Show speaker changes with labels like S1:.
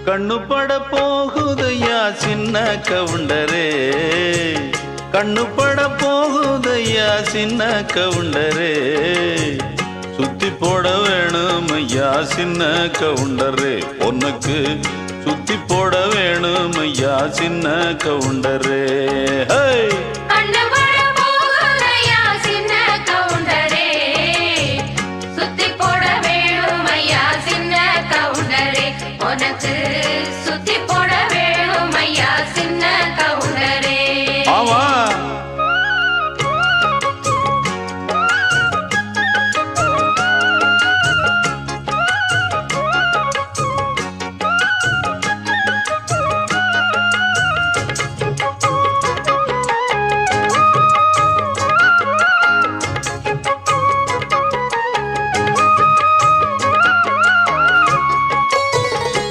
S1: கண்ணு பட போகுதையா சின்ன கவுண்டரே, கண்ணு பட போகுதையா சின்ன கவுண்டரே, சுத்தி போட வேணும் ஐயா சின்ன கவுண்டரே, உனக்கு சுத்தி போட வேணும் ஐயா சின்ன கவுண்டரே.
S2: உனக்கு